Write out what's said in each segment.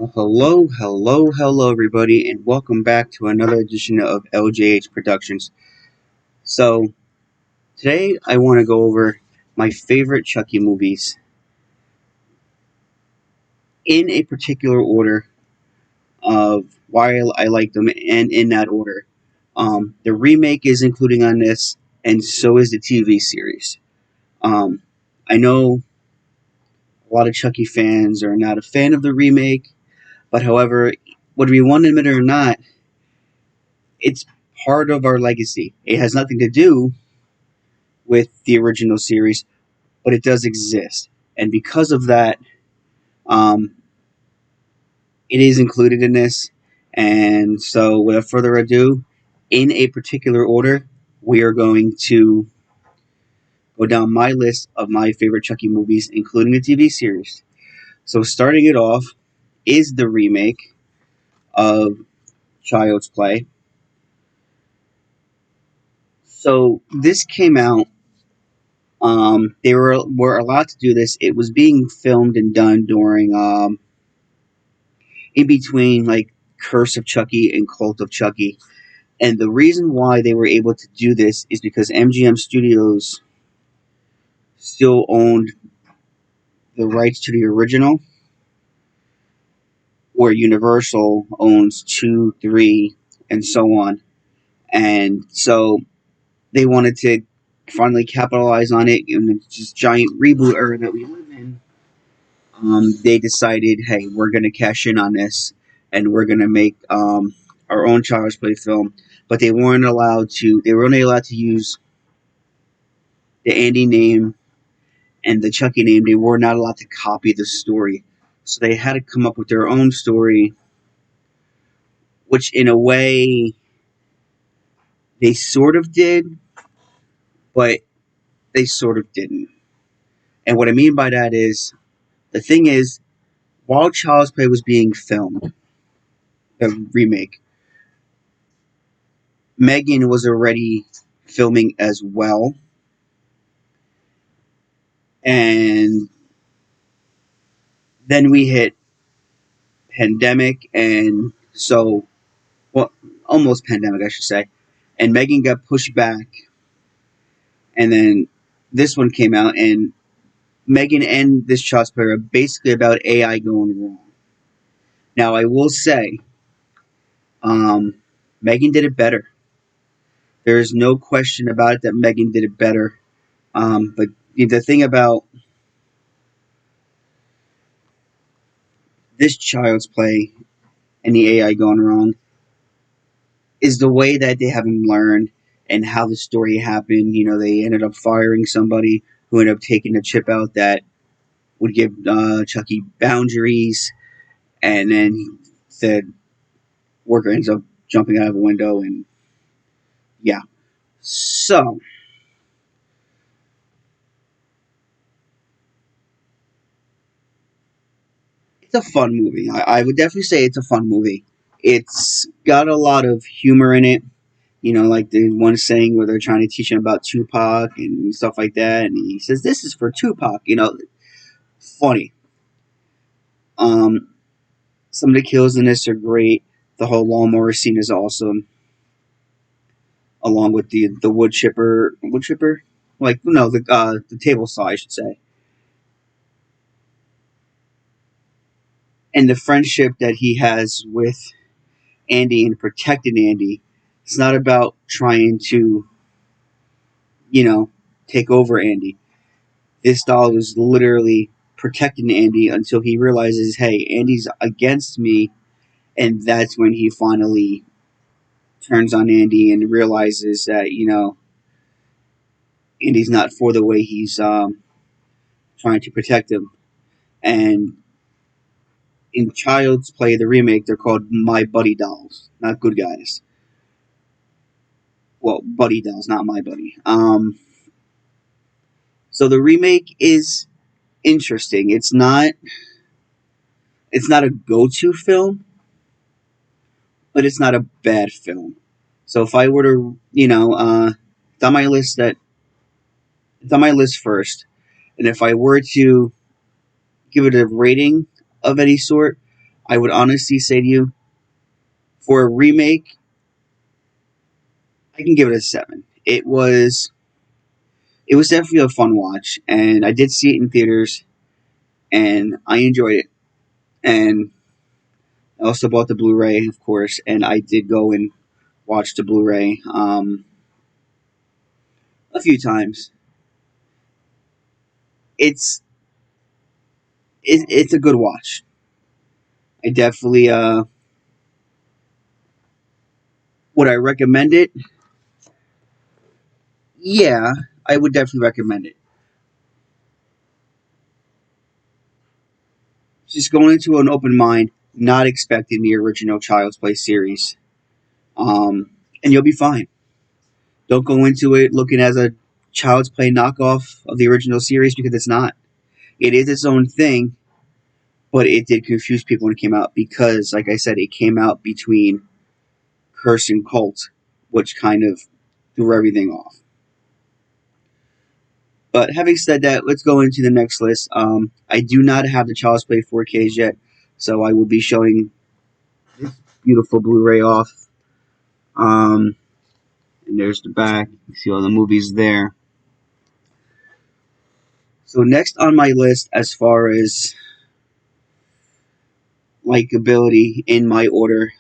Hello, everybody, and welcome back to another edition of LJH Productions. So, today I want to go over my favorite Chucky movies in a particular order of why I like them, and in that order. The remake is including on this, and so is the TV series. Um, I know a lot of Chucky fans are not a fan of the remake, but however, whether we want to admit it or not, it's part of our legacy. It has nothing to do with the original series, but it does exist. And because of that, um, it is included in this. And so, without further ado, in a particular order, we are going to go down my list of my favorite Chucky movies, including the TV series. So, starting it off is the remake of Child's Play. So, this came out. They were allowed to do this. It was being filmed and done during in between like Curse of Chucky and Cult of Chucky. And the reason why they were able to do this is because MGM Studios still owned the rights to the original, where Universal owns 2, 3, and so on. And so they wanted to finally capitalize on it in this giant reboot era that we live in. They decided, hey, we're going to cash in on this, and we're going to make our own Child's Play film. But they weren't allowed to. They were only allowed to use the Andy name and the Chucky name. They were not allowed to copy the story, so they had to come up with their own story, which in a way they sort of did, but they sort of didn't. And what I mean by that is, the thing is, while Child's Play was being filmed, the remake, Megan was already filming as well, and then we hit pandemic, and so, well, almost pandemic, I should say, and Megan got pushed back, and then this one came out, and Megan and this Child's Play are basically about AI going wrong. Now, I will say, um, Megan did it better. There is no question about it that Megan did it better. But the thing about this Child's Play and the AI going wrong is the way that they haven't learned and how the story happened. You know, they ended up firing somebody who ended up taking a chip out that would give Chucky boundaries, and then the worker ends up jumping out of a window, and yeah. So, it's a fun movie. I would definitely say it's a fun movie. It's got a lot of humor in it. You know, like the one saying where they're trying to teach him about Tupac and stuff like that, and he says, "This is for Tupac." You know, funny. Um, some of the kills in this are great. The whole lawnmower scene is awesome, along with the wood chipper, like no, the table saw, I should say, and the friendship that he has with Andy and protecting Andy. It's not about trying to, you know, take over Andy. This doll is literally protecting Andy until he realizes, hey, Andy's against me, and that's when he finally turns on Andy and realizes that, you know, Andy's not for the way he's trying to protect him. And in Child's Play, the remake, they're called My Buddy Dolls, not Good Guys. Well, Buddy Dolls, not My Buddy. So the remake is interesting. It's not a go-to film, but it's not a bad film. So if I were to, you know, it's on my list that it's on my list first, and if I were to give it a rating of any sort, I would honestly say to you, for a remake, I can give it a 7. It was definitely a fun watch, and I did see it in theaters, and I enjoyed it. And I also bought the Blu-ray, of course, and I did go and watch the Blu-ray a few times. It's it's a good watch. I definitely would I recommend it? Yeah, I would definitely recommend it. Just going into an open mind, not expecting the original Child's Play series, and you'll be fine. Don't go into it looking as a Child's Play knockoff of the original series because it's not. It is its own thing, but it did confuse people when it came out because, like I said, it came out between Curse and Cult, which kind of threw everything off. But having said that, let's go into the next list. I do not have the Child's Play 4Ks yet, so I will be showing this beautiful Blu-ray off. And there's the back. You see all the movies there. So next on my list, as far as likability in my order,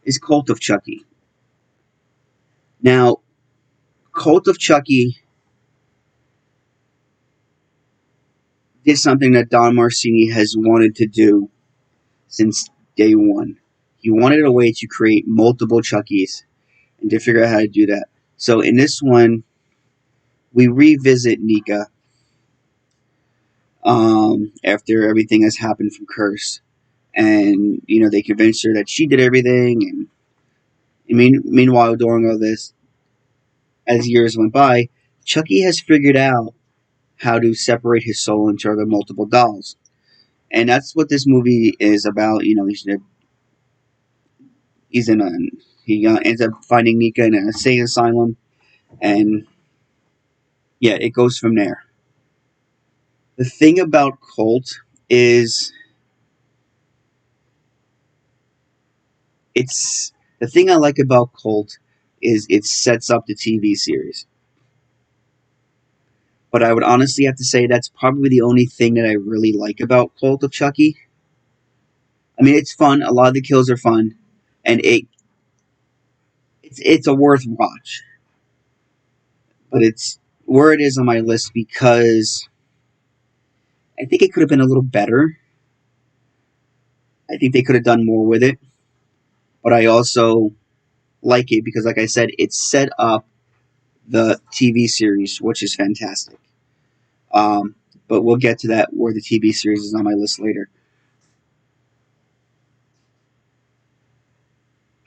is Cult of Chucky. Now, Cult of Chucky did something that Don Marcini has wanted to do since day one. He wanted a way to create multiple Chuckies and to figure out how to do that. So in this one, we revisit Nika after everything has happened from Curse, and they convince her that she did everything. And meanwhile, during all this, as years went by, Chucky has figured out how to separate his soul into the multiple dolls, and that's what this movie is about. He's in a he ends up finding Nika in an insane asylum, and yeah, it goes from there. The thing about Colt is it's the thing I like about Colt is it sets up the TV series. But I would honestly have to say that's probably the only thing that I really like about Cult of Chucky. I mean, it's fun. A lot of the kills are fun, and it's a worth watch. But it's where it is on my list because I think it could have been a little better. I think they could have done more with it. But I also like it because, like I said, it set up the TV series, which is fantastic. Um, but we'll get to that where the TV series is on my list later.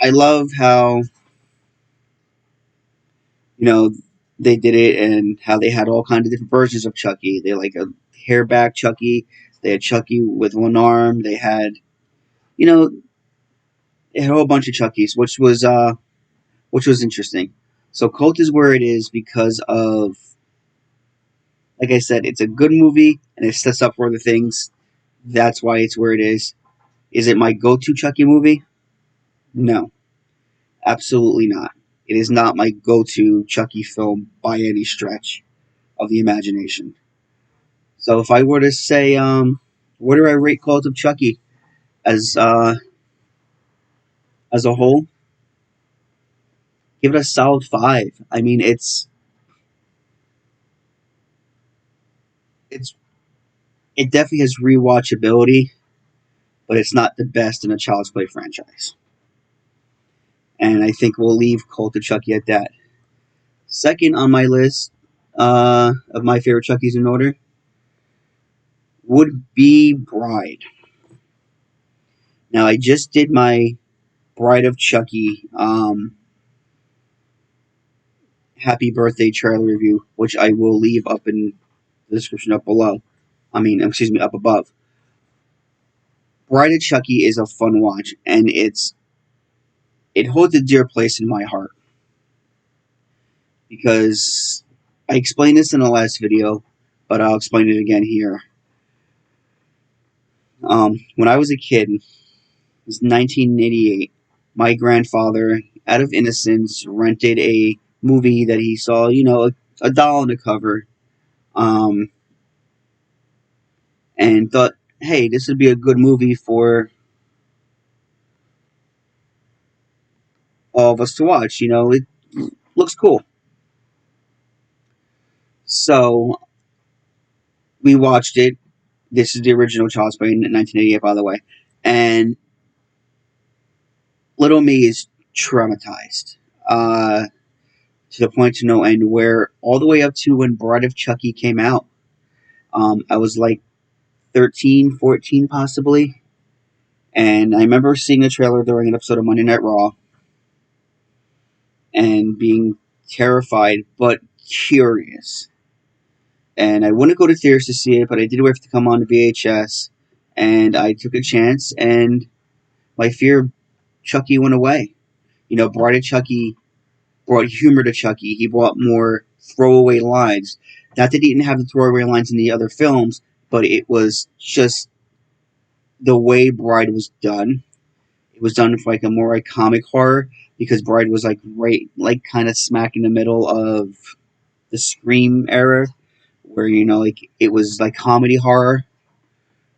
I love how you know they did it and how they had all kinds of different versions of Chucky. They like a hairback Chucky. They had Chucky with one arm. You know, they had a whole bunch of Chuckies, which was interesting. So Cult is where it is because of, like I said, it's a good movie and it sets up for other things. That's why it's where it is. Is it my go-to Chucky movie? No, absolutely not. It is not my go-to Chucky film by any stretch of the imagination. So if I were to say, where do I rate Cult of Chucky as as a whole? Give it a solid 5. I mean, it's it definitely has rewatchability, but it's not the best in a Child's Play franchise. And I think we'll leave Cult of Chucky at that. Second on my list of my favorite Chuckies in order would be Bride. Now I just did my Bride of Chucky happy birthday trailer review, which I will leave up in the description up below. Excuse me, up above. Bride of Chucky is a fun watch, and it holds a dear place in my heart because I explained this in the last video, but I'll explain it again here. When I was a kid, it was 1988. My grandfather, out of innocence, rented a movie that he saw, a doll on the cover, um, and thought, hey, this would be a good movie for all of us to watch. It looks cool. So we watched it. This is the original Child's Play in 1988, by the way. And little me is traumatized to the point to no end, where all the way up to when Bride of Chucky came out, I was like 13, 14 possibly. And I remember seeing a trailer during an episode of Monday Night Raw and being terrified but curious. And I wouldn't go to theaters to see it, but I did wait for it to come on to VHS. And I took a chance, and my fear of Chucky went away. Bride of Chucky brought humor to Chucky. He brought more throwaway lines. Not that he didn't have the throwaway lines in the other films, but it was just the way Bride was done. It was done for like a more like comic horror, because Bride was like right, like kind of smack in the middle of the Scream era, where like it was like comedy horror,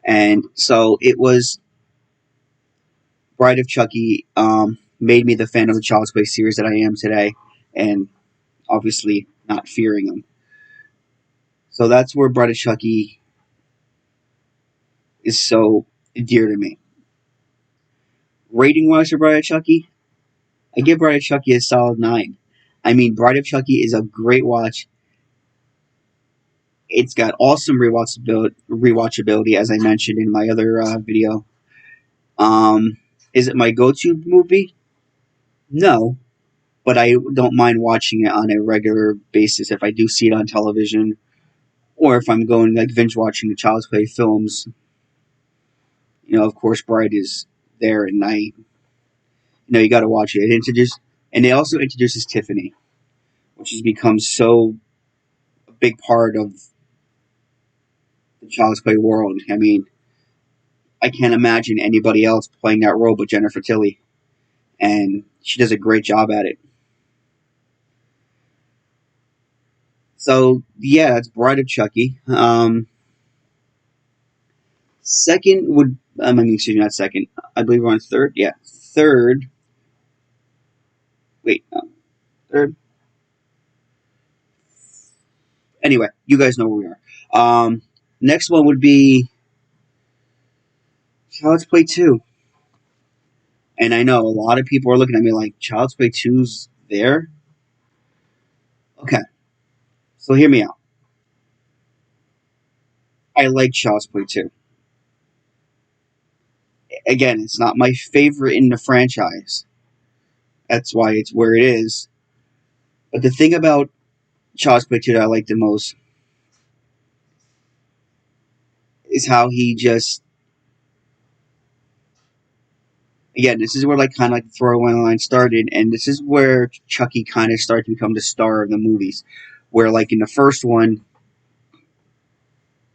and so it was Bride of Chucky. Made me the fan of the Child's Play series that I am today, and obviously not fearing them. So that's where Bride of Chucky is so dear to me. Rating wise for Bride of Chucky, I give Bride of Chucky a solid 9. I mean, Bride of Chucky is a great watch. It's got awesome rewatchability, as I mentioned in my other video. Um, is it my go-to movie? No, but I don't mind watching it on a regular basis if I do see it on television, or if I'm going like binge watching the Child's Play films. Of course, Bride is there, and you got to watch it. And it also introduces Tiffany, which has become so a big part of the Child's Play world. I mean, I can't imagine anybody else playing that role but Jennifer Tilly, and she does a great job at it. So yeah, that's Bride of Chucky. Second would excuse me, not second. I believe we're on third. Yeah, third. Wait, no, third. Anyway, you guys know where we are. Next one would be Child's Play 2. And I know a lot of people are looking at me like, Child's Play 2's there? Okay, so hear me out. I like Child's Play 2. Again, it's not my favorite in the franchise. That's why it's where it is. But the thing about Child's Play 2 that I like the most is how he just, again, this is where like kind of like the throwaway line started, and this is where Chucky kind of started to become the star of the movies. Where like in the first one,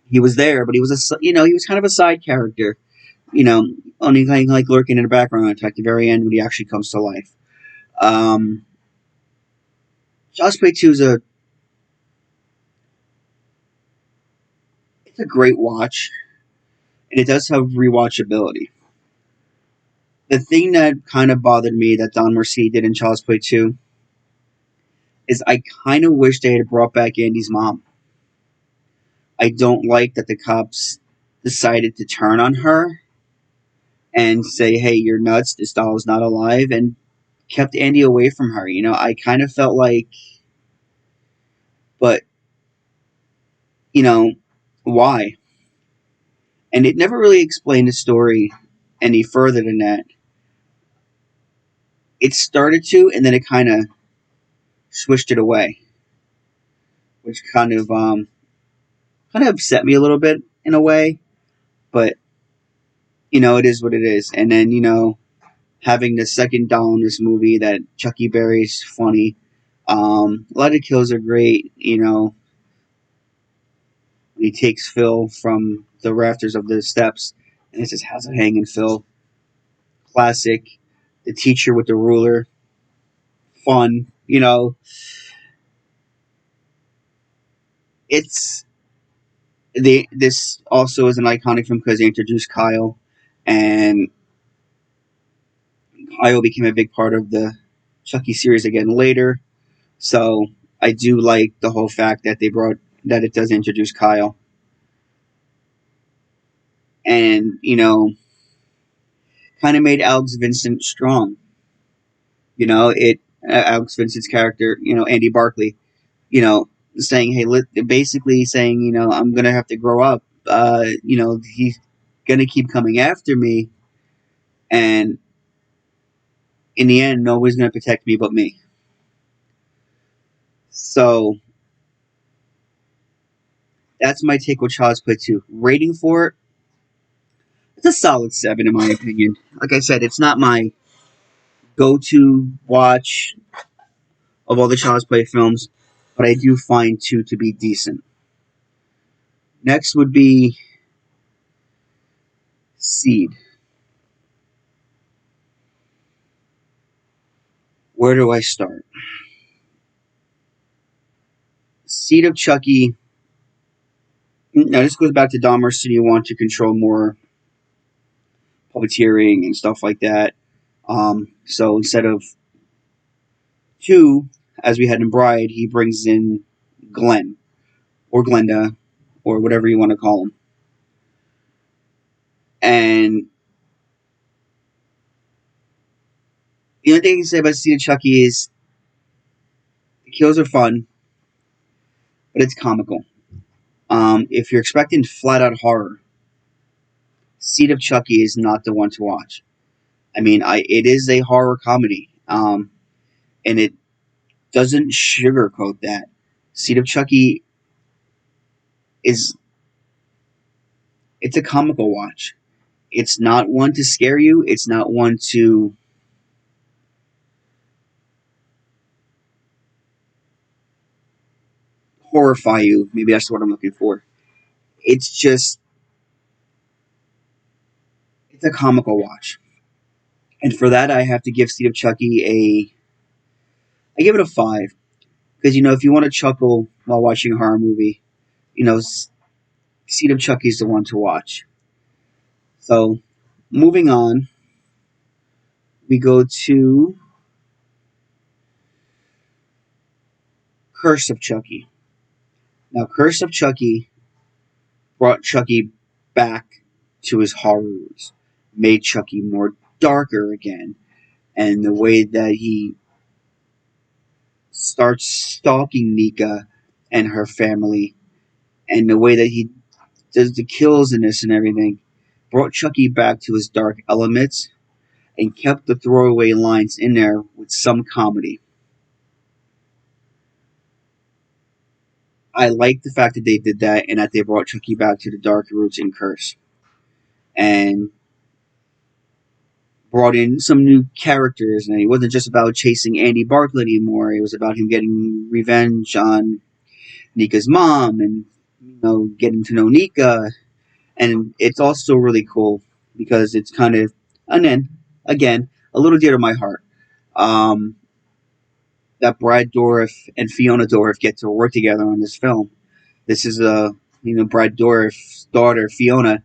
he was there, but he was he was kind of a side character. Only like lurking in the background until at the very end when he actually comes to life. Um, Child's Play 2 is it's a great watch, and it does have rewatchability. The thing that kind of bothered me that Don Mercy did in Child's Play 2 is I kind of wish they had brought back Andy's mom. I don't like that the cops decided to turn on her and say, hey, you're nuts, this doll is not alive, and kept Andy away from her. I kind of felt like, but, why? And it never really explained the story any further than that. It started to, and then it kind of switched it away, which kind of upset me a little bit in a way. But it is what it is. And then having the second doll in this movie, that Chucky Berry's funny. A lot of kills are great. When he takes Phil from the rafters of the steps And it says, "How's it hanging, Phil?" Classic. The teacher with the ruler. Fun. It's this also is an iconic film because they introduced Kyle, and Kyle became a big part of the Chucky series again later. So I do like the whole fact that that it does introduce Kyle, and kind of made Alex Vincent strong. It Alex Vincent's character, Andy Barclay, you know, saying, "Hey," basically saying, "I'm gonna have to grow up. He's gonna keep coming after me, and in the end, nobody's gonna protect me but me." So that's my take with Child's Play 2. Rating for it, it's a solid 7 in my opinion. Like I said, it's not my go-to watch of all the Child's Play films, but I do find 2 to be decent. Next would be Seed. Where do I start? Seed of Chucky. Now, this goes back to Dahmer City want to control more puppeteering and stuff like that. So instead of 2, as we had in Bride, he brings in Glenn or Glenda or whatever you want to call him. And the only thing I can say about Seed of Chucky is the kills are fun, but it's comical. If you're expecting flat out horror, Seed of Chucky is not the one to watch. I mean, it is a horror comedy, and it doesn't sugarcoat that. Seed of Chucky is it's a comical watch. It's not one to scare you. It's not one to horrify you. Maybe that's what I'm looking for. It's just it's a comical watch, and for that I have to give Seed of Chucky I give it a 5 because if you want to chuckle while watching a horror movie, you know Seed of Chucky is the one to watch. So moving on, we go to Curse of Chucky. Now, Curse of Chucky brought Chucky back to his horror roots, made Chucky more darker again, and the way that he starts stalking Nika and her family, and the way that he does the kills in this and everything, brought Chucky back to his dark elements and kept the throwaway lines in there with some comedy. I like the fact that they did that and that they brought Chucky back to the dark roots in Curse. And brought in some new characters, and it wasn't just about chasing Andy Barclay anymore. It was about him getting revenge on Nika's mom, and getting to know Nika. And it's also really cool because it's kind of, and then again, a little dear to my heart. Um, that Brad Dourif and Fiona Dourif get to work together on this film. This is Brad Dourif's daughter Fiona,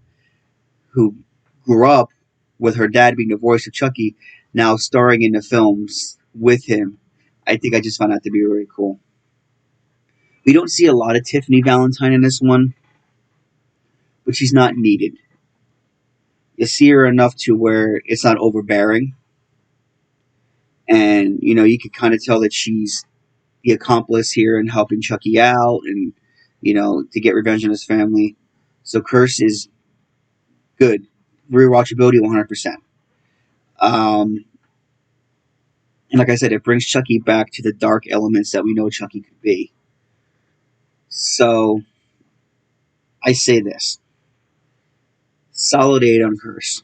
who grew up with her dad being the voice of Chucky, now starring in the films with him. I think I just found that to be really cool. We don't see a lot of Tiffany Valentine in this one, but she's not needed. You see her enough to where it's not overbearing, and you can kind of tell that she's the accomplice here in helping Chucky out, and to get revenge on his family. So Curse is good, rewatchability 100%. Um, And like I said, it brings Chucky back to the dark elements that we know Chucky could be. So I say this. Solid 8 on Curse.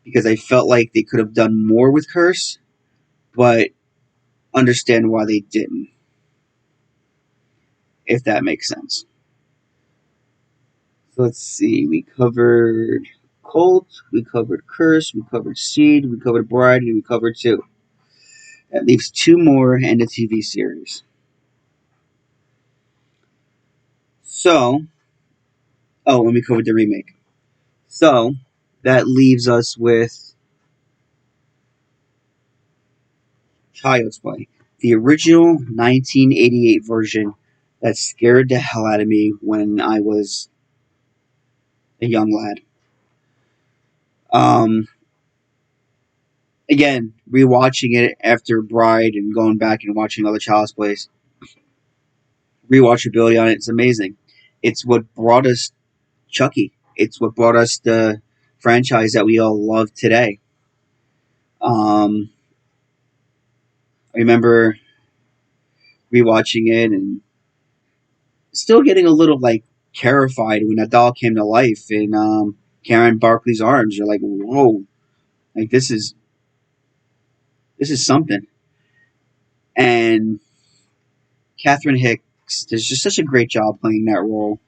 Because I felt like they could have done more with Curse, but understand why they didn't. If that makes sense. So let's see. We covered Colt, we covered Curse, we covered Seed, we covered Bride, and we covered 2. That leaves 2 more in the TV series. So, and we covered the remake. So, that leaves us with Child's Play, the original 1988 version that scared the hell out of me when I was a young lad. Um, Again, rewatching it after Bride and going back and watching other Child's Plays, rewatchability on it is amazing. It's what brought us Chucky. It's what brought us the franchise that we all love today. I remember rewatching it and still getting a little like terrified when that doll came to life in Karen Barkley's arms. You're like, whoa, like this is something. And Catherine Hicks does just such a great job playing that role,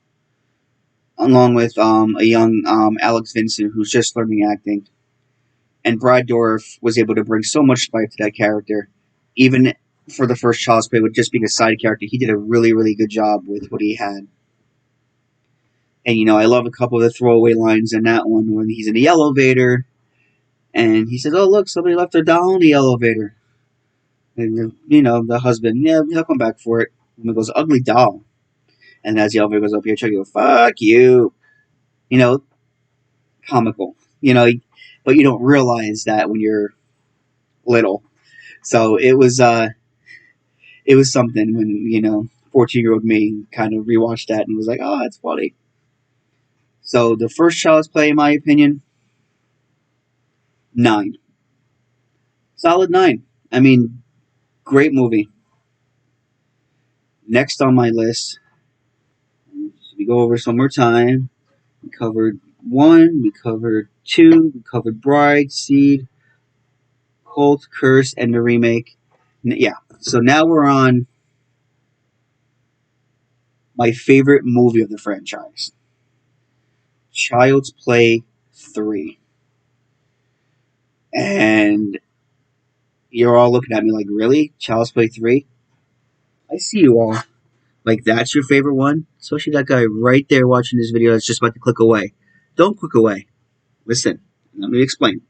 along with a young Alex Vincent who's just learning acting. And Brad Dourif was able to bring so much life to that character, even for the first Child's Play with just being a side character. He did a really, really good job with what he had. And I love a couple of the throwaway lines in that one when he's in the elevator, and he says, "Oh, look, somebody left their doll in the elevator." And the husband, yeah, he'll come back for it. And he goes, "Ugly doll." And as the elevator goes up here, Chucky goes, "Fuck you." You know, comical. But you don't realize that when you're little. So it was something when 14-year-old me kind of rewatched that and was like, "Oh, that's funny." So the first Child's Play, in my opinion, 9, solid 9. I mean, great movie. Next on my list, we go over some more time. We covered 1, we covered 2, we covered Bride, Seed, Colt, Curse, and the remake. Yeah, so now we're on my favorite movie of the franchise, Child's Play 3. And you're all looking at me like, really? Child's Play 3? I see you all. Like, that's your favorite one? Especially that guy right there watching this video that's just about to click away. Don't click away. Listen, let me explain.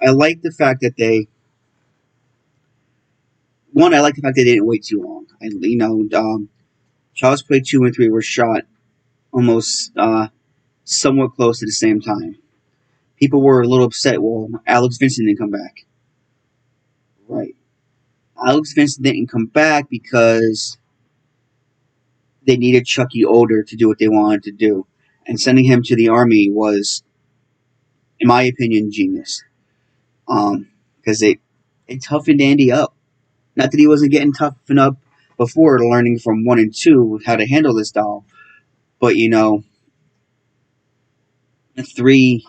I like the fact that I like the fact they didn't wait too long. Child's Play 2 and 3 were shot almost somewhat close to the same time. People were a little upset. Well, Alex Vincent didn't come back. Right. Alex Vincent didn't come back because they needed Chucky older to do what they wanted to do. And sending him to the army was, in my opinion, genius. Because it toughened Andy up. Not that he wasn't getting toughened up before, learning from 1 and 2 how to handle this doll. But, 3,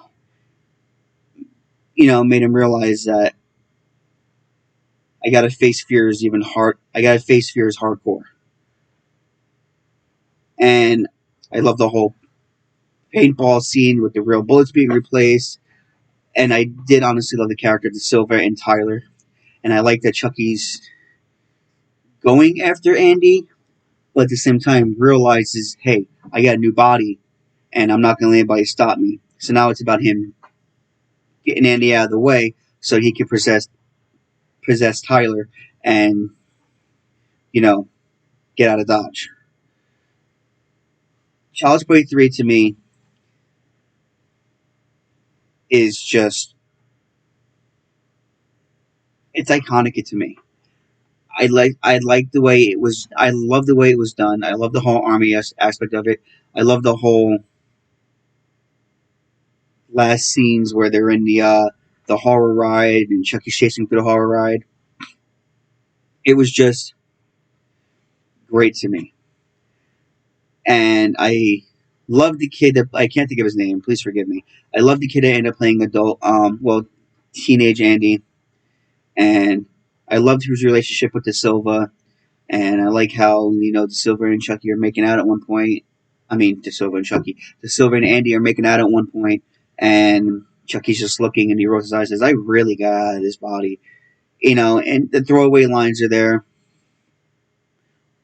made him realize that I gotta face fears hardcore. And I love the whole paintball scene with the real bullets being replaced. And I did honestly love the character of Silva and Tyler. And I like that Chucky's going after Andy, but at the same time realizes, hey, I got a new body, and I'm not going to let anybody stop me. So now it's about him getting Andy out of the way so he can possess Tyler and, get out of Dodge. Child's Play 3 to me is just, it's iconic to me. I like the way it was. I love the way it was done. I love the whole army aspect of it. I love the whole last scenes where they're in the horror ride and Chucky's chasing through the horror ride. It was just great to me, and I love the kid that I can't think of his name. Please forgive me. I love the kid that ended up playing teenage Andy, and I loved his relationship with De Silva, and I like how De Silva and Chucky are making out at one point. I mean, De Silva and Chucky. De Silva and Andy are making out at one point, and Chucky's just looking, and he rolls his eyes and says, I really got out of this body. And the throwaway lines are there,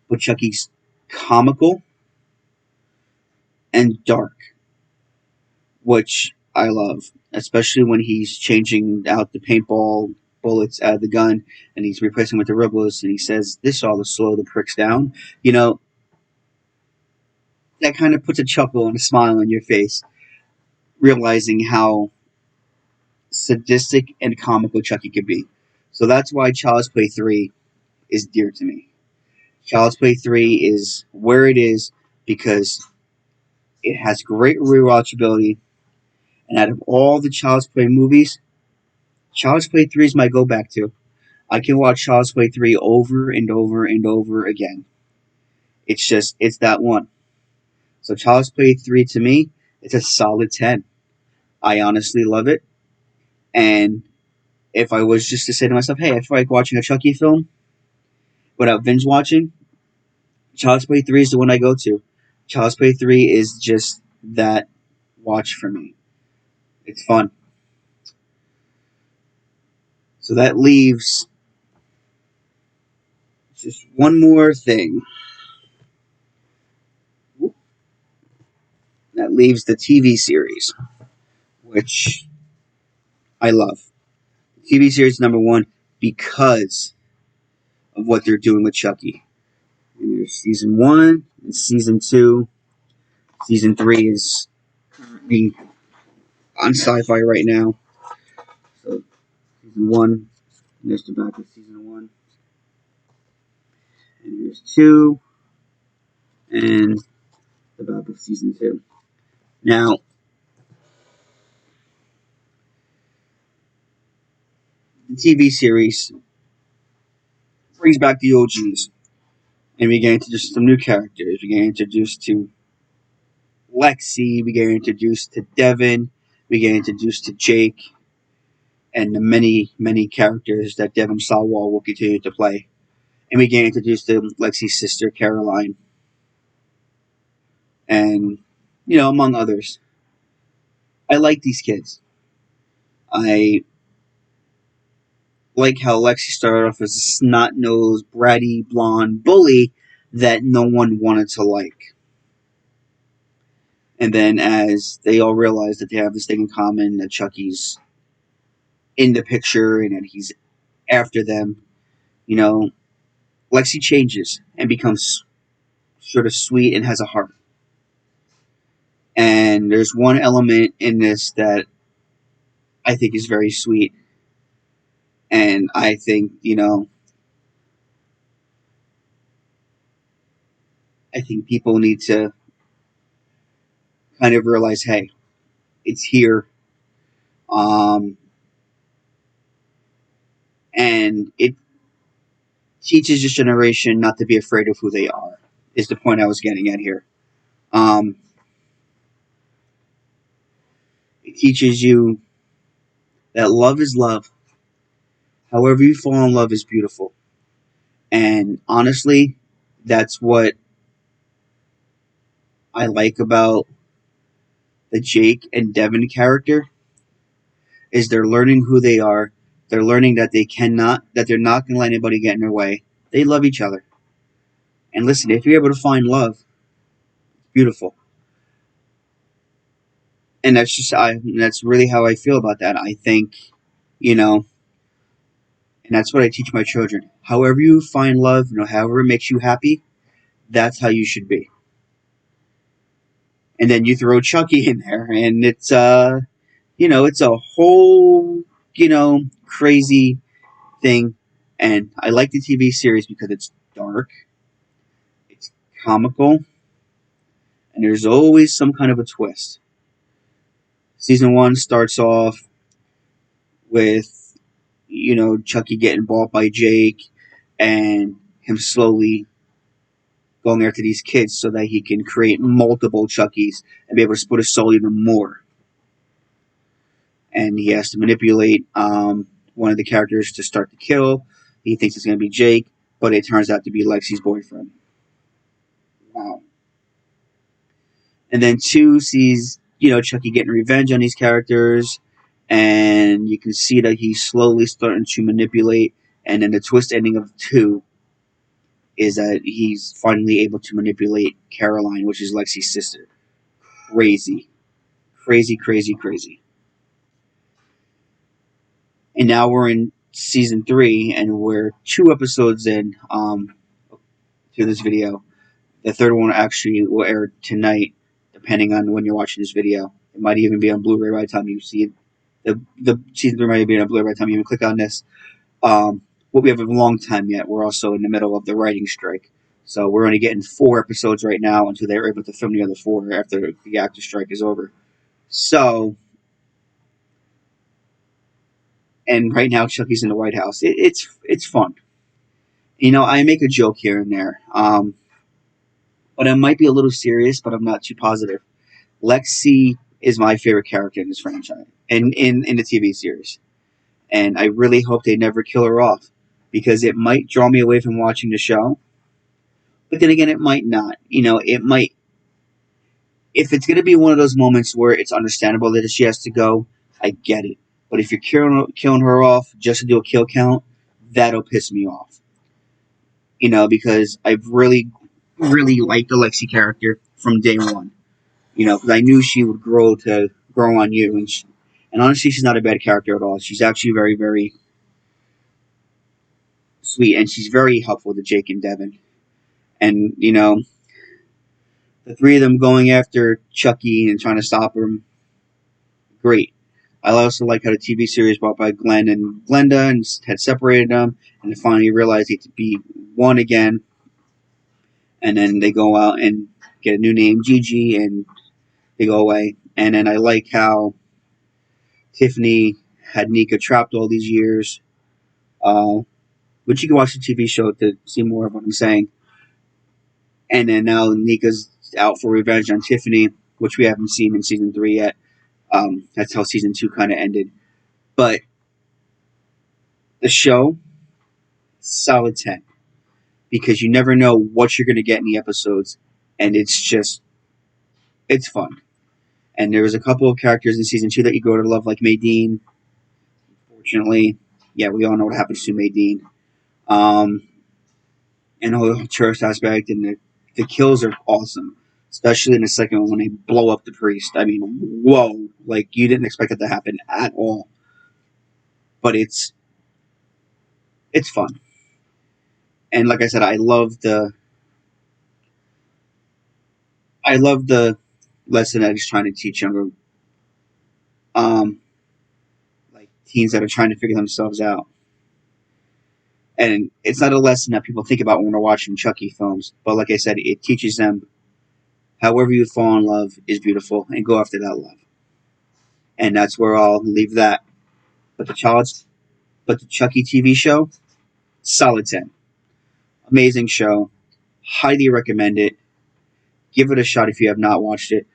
but Chucky's comical and dark, which I love, especially when he's changing out the paintball bullets out of the gun and he's replacing with the ribblers, and he says, this ought to slow the pricks down. You know, that kind of puts a chuckle and a smile on your face, realizing how sadistic and comical Chucky could be. So that's why Child's Play 3 is dear to me. Child's Play 3 is where it is because it has great rewatchability, and out of all the Child's Play movies, Child's Play 3 is my go back to. I can watch Child's Play 3 over and over and over again. It's that one. So Child's Play 3 to me, it's a solid 10. I honestly love it. And if I was just to say to myself, hey, I feel like watching a Chucky film without binge watching, Child's Play 3 is the one I go to. Child's Play 3 is just that watch for me. It's fun. So that leaves just one more thing. That leaves the TV series, which I love. TV series number one because of what they're doing with Chucky. And there's season 1 and season 2. Season 3 is currently on Sci-Fi right now. So season 1, and there's the back of season 1. And here's 2, and the back of season 2. Now, the TV series brings back the OGs, and we get introduced to some new characters. We get introduced to Lexi, we get introduced to Devin, we get introduced to Jake, and the many, many characters that Devin Sawa will continue to play. And we get introduced to Lexi's sister, Caroline, and, among others. I like these kids. I like how Lexi started off as a snot-nosed, bratty, blonde bully that no one wanted to like. And then as they all realize that they have this thing in common, that Chucky's in the picture and that he's after them, Lexi changes and becomes sort of sweet and has a heart. And there's one element in this that I think is very sweet. And I think, I think people need to kind of realize, hey, it's here. And it teaches this generation not to be afraid of who they are, is the point I was getting at here. It teaches you that love is love. However you fall in love is beautiful. And honestly, that's what I like about the Jake and Devin character, is they're learning who they are. They're learning that they're not going to let anybody get in their way. They love each other. And listen, if you're able to find love, it's beautiful. And that's really how I feel about that. I think, and that's what I teach my children. However you find love, however it makes you happy, that's how you should be. And then you throw Chucky in there, and it's it's a whole crazy thing. And I like the TV series because it's dark, it's comical, and there's always some kind of a twist. Season 1 starts off with Chucky getting bought by Jake and him slowly going after these kids so that he can create multiple Chuckies and be able to split his soul even more. And he has to manipulate one of the characters to start the kill. He thinks it's going to be Jake, but it turns out to be Lexi's boyfriend. Wow. And then 2 sees, Chucky getting revenge on these characters, and you can see that he's slowly starting to manipulate. And then the twist ending of 2 is that he's finally able to manipulate Caroline, which is Lexi's sister. Crazy. Crazy, crazy, crazy. And now we're in season 3, and we're 2 episodes in to this video. The third one actually will air tonight, depending on when you're watching this video. It might even be on Blu-ray by the time you see it. The season 3 might be on Blu-ray by the time you even click on this. But we have a long time yet. We're also in the middle of the writing strike. So we're only getting 4 episodes right now until they're able to film the other 4 after the actor strike is over. So, and right now Chucky's in the White House. It's fun. I make a joke here and there. But I might be a little serious, but I'm not too positive. Lexi is my favorite character in this franchise and in the TV series. And I really hope they never kill her off because it might draw me away from watching the show. But then again, it might not. It might. If it's going to be one of those moments where it's understandable that she has to go, I get it. But if you're killing her off just to do a kill count, that'll piss me off. Because I've really, really liked the Lexi character from day one. Because I knew she would grow on you, and honestly, she's not a bad character at all. She's actually very, very sweet, and she's very helpful to Jake and Devin. And the 3 of them going after Chucky and trying to stop him, great. I also like how the TV series brought by Glenn and Glenda and had separated them, and they finally realized they had to be one again. And then they go out and get a new name, Gigi, and they go away. And then I like how Tiffany had Nika trapped all these years. But you can watch the TV show to see more of what I'm saying. And then now Nika's out for revenge on Tiffany, which we haven't seen in season 3 yet. That's how season 2 kind of ended. But the show, solid 10. Because you never know what you're going to get in the episodes. And it's fun. And there was a couple of characters in season 2 that you grow to love, like Maydeen. Fortunately, yeah, we all know what happens to Maydeen. And the whole tourist aspect, and the kills are awesome. Especially in the second one when they blow up the priest. I mean, whoa. Like, you didn't expect that to happen at all. But it's fun. And like I said, I love the lesson that he's trying to teach younger like teens that are trying to figure themselves out. And it's not a lesson that people think about when they're watching Chucky films. But like I said, it teaches them however you fall in love is beautiful and go after that love. And that's where I'll leave that. But the Chucky TV show, solid 10. Amazing show. Highly recommend it. Give it a shot if you have not watched it.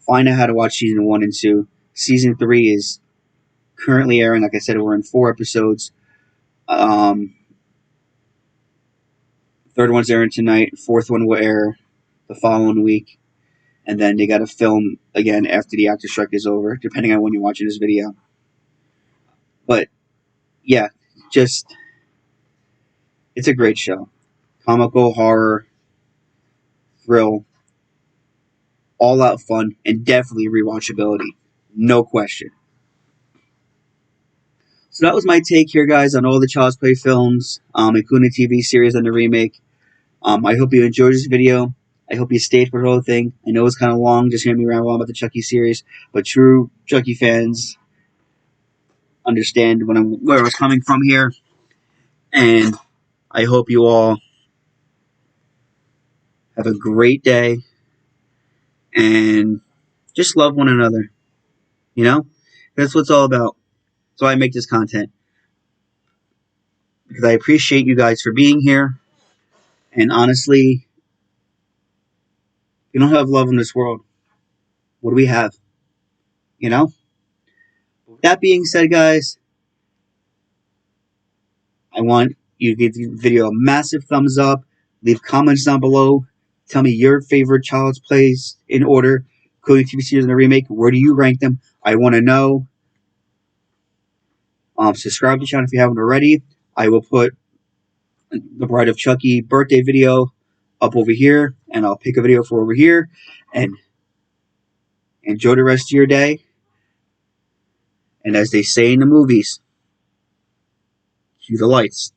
Find out how to watch season 1 and 2. Season 3 is currently airing. Like I said, we're in 4 episodes. Third one's airing tonight. Fourth one will air the following week. And then they got to film again after the actor strike is over, depending on when you're watching this video. But, yeah, it's a great show. Comical, horror, thrill, all out fun, and definitely rewatchability. No question. So that was my take here, guys, on all the Child's Play films, including the TV series and the remake. I hope you enjoyed this video. I hope you stayed for the whole thing. I know it's kind of long, just hearing me ramble on about the Chucky series, but true Chucky fans understand where I was coming from here. And I hope you all have a great day and just love one another. That's what it's all about. That's why I make this content. Because I appreciate you guys for being here. And honestly, if you don't have love in this world, what do we have? With that being said, guys, I want you to give the video a massive thumbs up. Leave comments down below. Tell me your favorite Child's Plays in order, including TV series and the remake. Where do you rank them? I want to know. Subscribe to the channel if you haven't already. I will put the Bride of Chucky birthday video up over here, and I'll pick a video for over here. And enjoy the rest of your day. And as they say in the movies, cue the lights.